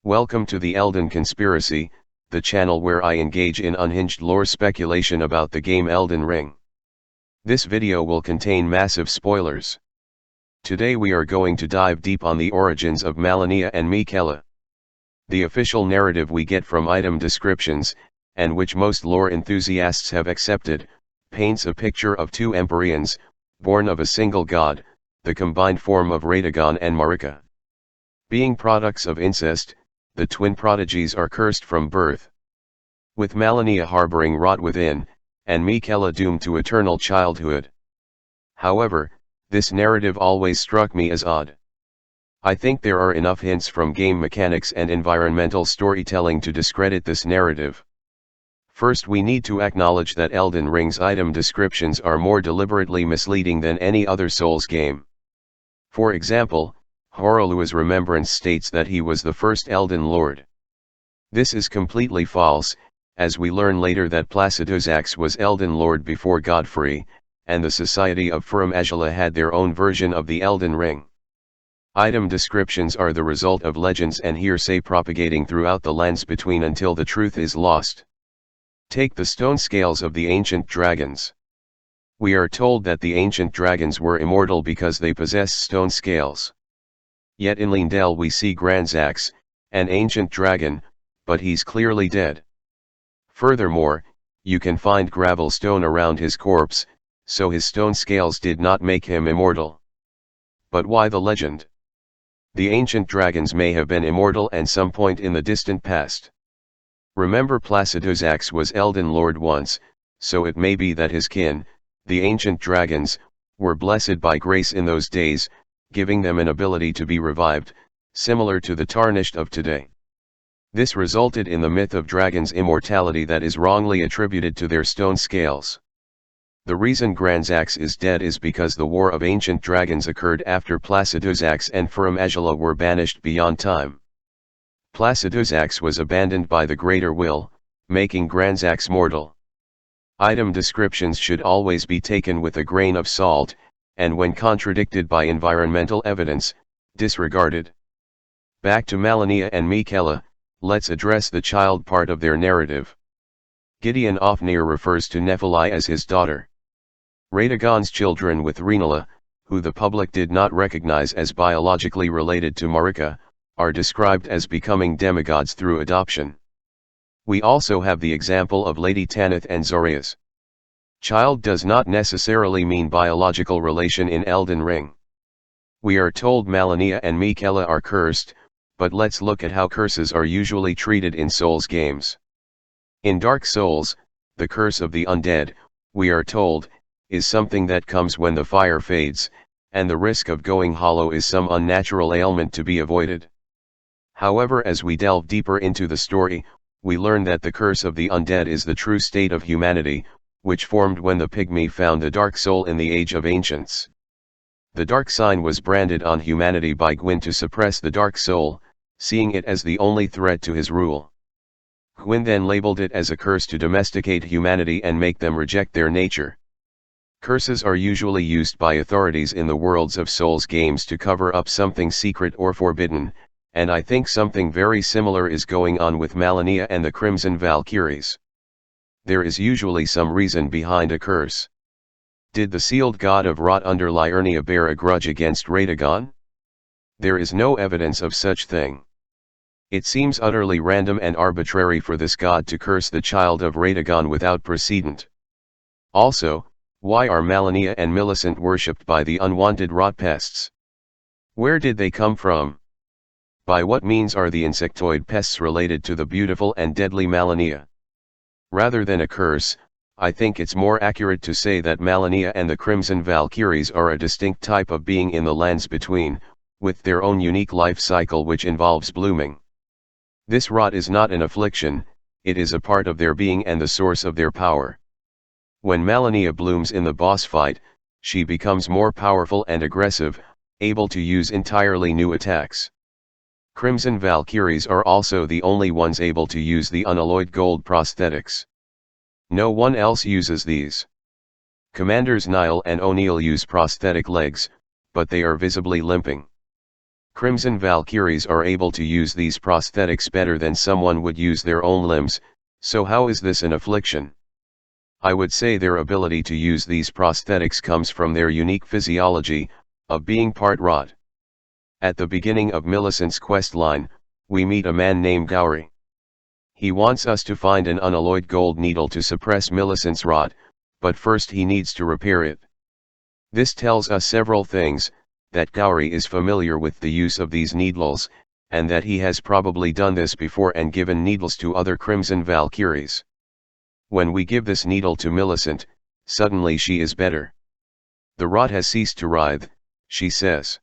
Welcome to the Elden Conspiracy, the channel where I engage in unhinged lore speculation about the game Elden Ring. This video will contain massive spoilers. Today we are going to dive deep on the origins of Malenia and Miquella. The official narrative we get from item descriptions, and which most lore enthusiasts have accepted, paints a picture of two Empyreans, born of a single god, the combined form of Radagon and Miquella. Being products of incest, the twin prodigies are cursed from birth. With Malenia harboring rot within, and Miquella doomed to eternal childhood. However, this narrative always struck me as odd. I think there are enough hints from game mechanics and environmental storytelling to discredit this narrative. First, we need to acknowledge that Elden Ring's item descriptions are more deliberately misleading than any other Souls game. For example, Horolua's remembrance states that he was the first Elden Lord. This is completely false, as we learn later that Placidusax was Elden Lord before Godfrey, and the Society of Miquella had their own version of the Elden Ring. Item descriptions are the result of legends and hearsay propagating throughout the lands between until the truth is lost. Take the stone scales of the ancient dragons. We are told that the ancient dragons were immortal because they possess stone scales. Yet in Lindell we see Granzax, an ancient dragon, but he's clearly dead. Furthermore, you can find gravel stone around his corpse, so his stone scales did not make him immortal. But why the legend? The ancient dragons may have been immortal at some point in the distant past. Remember, Placidusax was Elden Lord once, so it may be that his kin, the ancient dragons, were blessed by grace in those days, giving them an ability to be revived, similar to the tarnished of today. This resulted in the myth of dragons' immortality that is wrongly attributed to their stone scales. The reason Granzax is dead is because the War of Ancient Dragons occurred after Placidusax and Miquella were banished beyond time. Placidusax was abandoned by the Greater Will, making Granzax mortal. Item descriptions should always be taken with a grain of salt, and when contradicted by environmental evidence, disregarded. Back to Malenia and Miquella, let's address the child part of their narrative. Gideon Ofnir refers to Nephili as his daughter. Radagon's children with Reincarnation, who the public did not recognize as biologically related to Miquella, are described as becoming demigods through adoption. We also have the example of Lady Tanith and Zorias. Child does not necessarily mean biological relation in Elden Ring. We are told Malenia and Miquella are cursed, but let's look at how curses are usually treated in Souls games. In Dark Souls, the curse of the undead, we are told, is something that comes when the fire fades, and the risk of going hollow is some unnatural ailment to be avoided. However, as we delve deeper into the story, we learn that the curse of the undead is the true state of humanity, which formed when the pygmy found the dark soul in the Age of Ancients. The dark sign was branded on humanity by Gwyn to suppress the dark soul, seeing it as the only threat to his rule. Gwyn then labeled it as a curse to domesticate humanity and make them reject their nature. Curses are usually used by authorities in the worlds of Souls games to cover up something secret or forbidden, and I think something very similar is going on with Malenia and the Crimson Valkyries. There is usually some reason behind a curse. Did the sealed god of rot under Liurnia bear a grudge against Radagon? There is no evidence of such thing. It seems utterly random and arbitrary for this god to curse the child of Radagon without precedent. Also, why are Malenia and Millicent worshipped by the unwanted rot pests? Where did they come from? By what means are the insectoid pests related to the beautiful and deadly Malenia? Rather than a curse, I think it's more accurate to say that Malenia and the Crimson Valkyries are a distinct type of being in the lands between, with their own unique life cycle which involves blooming. This rot is not an affliction, it is a part of their being and the source of their power. When Malenia blooms in the boss fight, she becomes more powerful and aggressive, able to use entirely new attacks. Crimson Valkyries are also the only ones able to use the unalloyed gold prosthetics. No one else uses these. Commanders Niall and O'Neill use prosthetic legs, but they are visibly limping. Crimson Valkyries are able to use these prosthetics better than someone would use their own limbs, so how is this an affliction? I would say their ability to use these prosthetics comes from their unique physiology, of being part rot. At the beginning of Millicent's quest line, we meet a man named Gowry. He wants us to find an unalloyed gold needle to suppress Millicent's rot, but first he needs to repair it. This tells us several things: that Gowry is familiar with the use of these needles, and that he has probably done this before and given needles to other Crimson Valkyries. When we give this needle to Millicent, suddenly she is better. The rot has ceased to writhe, she says.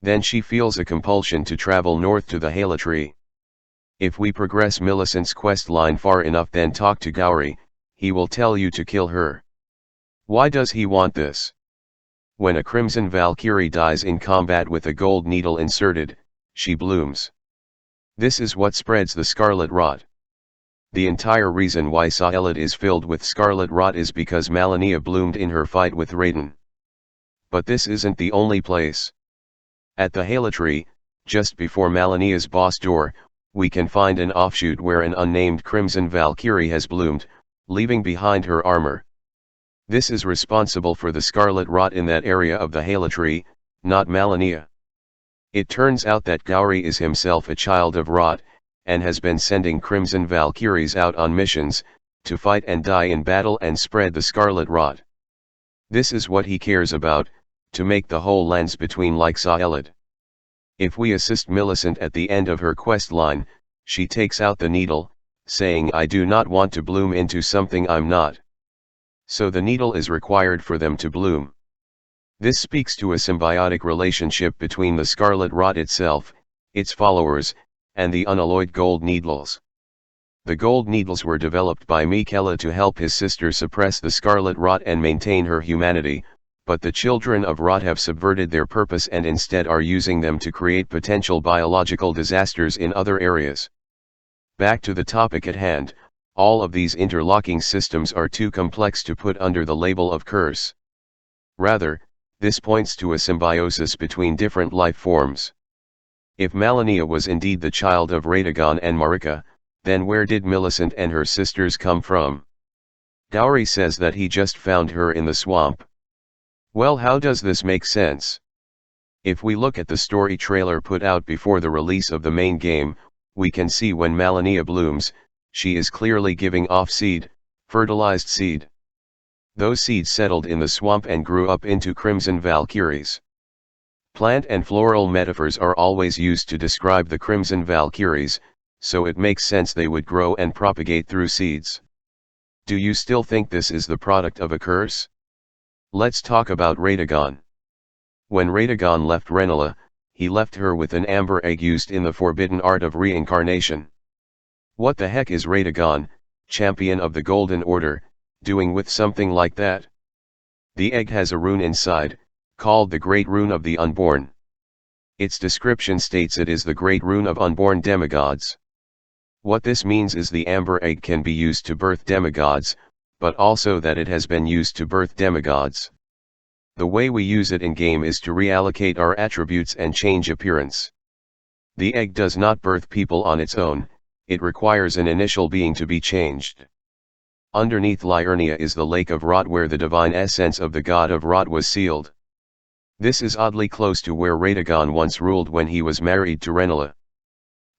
Then she feels a compulsion to travel north to the Hala tree. If we progress Millicent's quest line far enough, then talk to Gowry, he will tell you to kill her. Why does he want this? When a Crimson Valkyrie dies in combat with a gold needle inserted, she blooms. This is what spreads the scarlet rot. The entire reason why Sahelid is filled with scarlet rot is because Malenia bloomed in her fight with Radagon. But this isn't the only place. At the Hala tree, just before Malenia's boss door, we can find an offshoot where an unnamed Crimson Valkyrie has bloomed, leaving behind her armor. This is responsible for the scarlet rot in that area of the Hala tree, not Malenia. It turns out that Gowry is himself a child of rot, and has been sending Crimson Valkyries out on missions, to fight and die in battle and spread the scarlet rot. This is what he cares about, to make the whole lens between like Sahelid. If we assist Millicent at the end of her quest line, she takes out the needle, saying, "I do not want to bloom into something I'm not." So the needle is required for them to bloom. This speaks to a symbiotic relationship between the scarlet rot itself, its followers, and the unalloyed gold needles. The gold needles were developed by Miquella to help his sister suppress the scarlet rot and maintain her humanity, but the children of rot have subverted their purpose and instead are using them to create potential biological disasters in other areas. Back to the topic at hand, all of these interlocking systems are too complex to put under the label of curse. Rather, this points to a symbiosis between different life forms. If Malenia was indeed the child of Radagon and Marika, then where did Millicent and her sisters come from? Gowry says that he just found her in the swamp. Well, how does this make sense? If we look at the story trailer put out before the release of the main game, we can see when Malenia blooms, she is clearly giving off seed, fertilized seed. Those seeds settled in the swamp and grew up into Crimson Valkyries. Plant and floral metaphors are always used to describe the Crimson Valkyries, so it makes sense they would grow and propagate through seeds. Do you still think this is the product of a curse? Let's talk about Radagon. When Radagon left Rennala, he left her with an amber egg used in the forbidden art of reincarnation. What the heck is Radagon, champion of the Golden Order, doing with something like that? The egg has a rune inside, called the Great Rune of the Unborn. Its description states it is the Great Rune of unborn demigods. What this means is the amber egg can be used to birth demigods, but also that it has been used to birth demigods. The way we use it in-game is to reallocate our attributes and change appearance. The egg does not birth people on its own, it requires an initial being to be changed. Underneath Liurnia is the Lake of Rot where the divine essence of the god of Rot was sealed. This is oddly close to where Radagon once ruled when he was married to Rennala.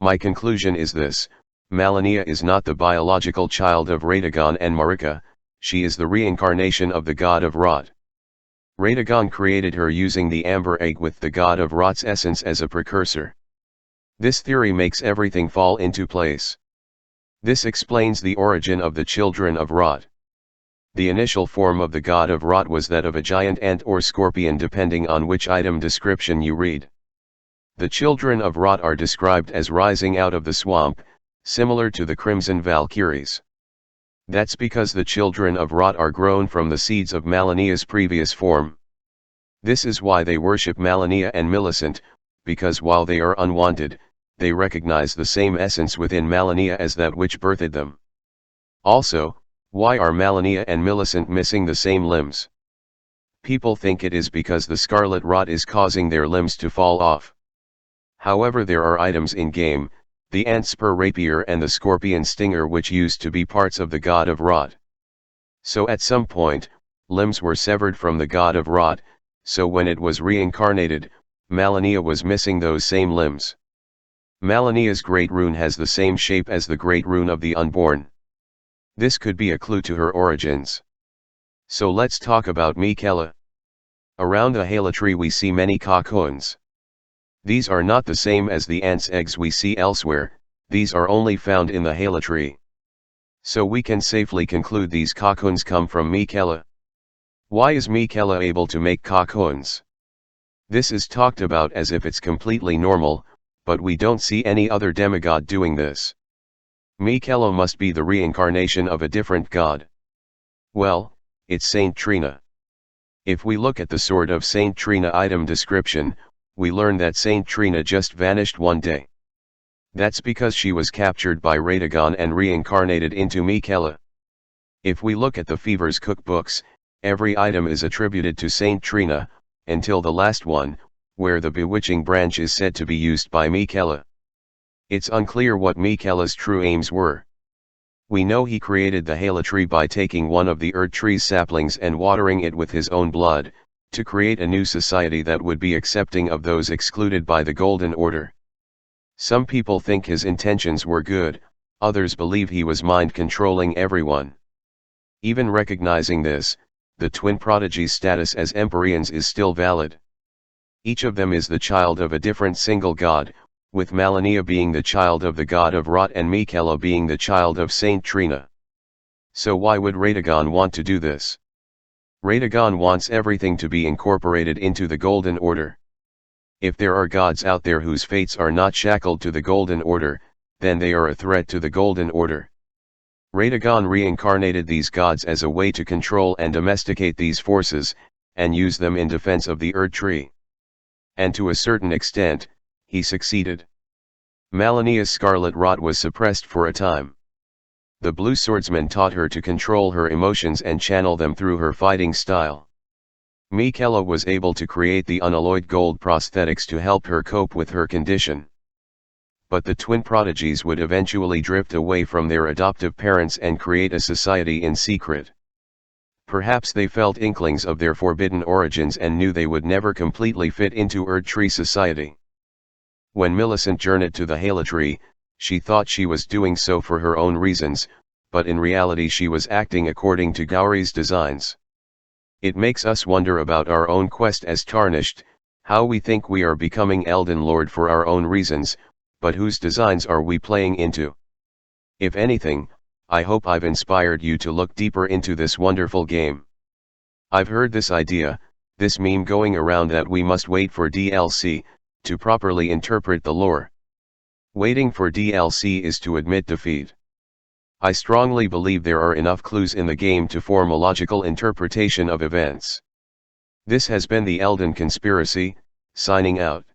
My conclusion is this: Malenia is not the biological child of Radagon and Marika, she is the reincarnation of the god of Rot. Radagon created her using the amber egg with the god of Rot's essence as a precursor. This theory makes everything fall into place. This explains the origin of the children of Rot. The initial form of the god of Rot was that of a giant ant or scorpion depending on which item description you read. The children of Rot are described as rising out of the swamp, similar to the Crimson Valkyries. That's because the children of Rot are grown from the seeds of Malenia's previous form. This is why they worship Malenia and Millicent, because while they are unwanted, they recognize the same essence within Malenia as that which birthed them. Also, why are Malenia and Millicent missing the same limbs? People think it is because the scarlet rot is causing their limbs to fall off. However, there are items in game, the ant spur rapier and the scorpion stinger, which used to be parts of the god of rot. So at some point, limbs were severed from the god of rot, so when it was reincarnated, Malenia was missing those same limbs. Malenia's great rune has the same shape as the great rune of the unborn. This could be a clue to her origins. So let's talk about Miquella. Around the Hala tree we see many cocoons. These are not the same as the ant's eggs we see elsewhere, these are only found in the Hala tree. So we can safely conclude these cocoons come from Miquella. Why is Miquella able to make cocoons? This is talked about as if it's completely normal, but we don't see any other demigod doing this. Miquella must be the reincarnation of a different god. Well, it's Saint Trina. If we look at the sword of Saint Trina item description, we learn that Saint Trina just vanished one day. That's because she was captured by Radagon and reincarnated into Miquella. If we look at the Fever's cookbooks, every item is attributed to Saint Trina, until the last one, where the bewitching branch is said to be used by Miquella. It's unclear what Miquella's true aims were. We know he created the Hala tree by taking one of the Erd tree's saplings and watering it with his own blood, to create a new society that would be accepting of those excluded by the Golden Order. Some people think his intentions were good, others believe he was mind-controlling everyone. Even recognizing this, the twin prodigies' status as Empyreans is still valid. Each of them is the child of a different single god, with Malenia being the child of the god of rot and Miquella being the child of Saint Trina. So why would Radagon want to do this? Radagon wants everything to be incorporated into the Golden Order. If there are gods out there whose fates are not shackled to the Golden Order, then they are a threat to the Golden Order. Radagon reincarnated these gods as a way to control and domesticate these forces, and use them in defense of the Erd tree. And to a certain extent, he succeeded. Malenia's scarlet rot was suppressed for a time. The blue swordsman taught her to control her emotions and channel them through her fighting style. Miquella was able to create the unalloyed gold prosthetics to help her cope with her condition. But the twin prodigies would eventually drift away from their adoptive parents and create a society in secret. Perhaps they felt inklings of their forbidden origins and knew they would never completely fit into Erd tree society. When Millicent journeyed to the Hala tree, she thought she was doing so for her own reasons, but in reality she was acting according to Gowry's designs. It makes us wonder about our own quest as tarnished, how we think we are becoming Elden Lord for our own reasons, but whose designs are we playing into? If anything, I hope I've inspired you to look deeper into this wonderful game. I've heard this idea, this meme going around that we must wait for DLC, to properly interpret the lore. Waiting for DLC is to admit defeat. I strongly believe there are enough clues in the game to form a logical interpretation of events. This has been the Elden Conspiracy, signing out.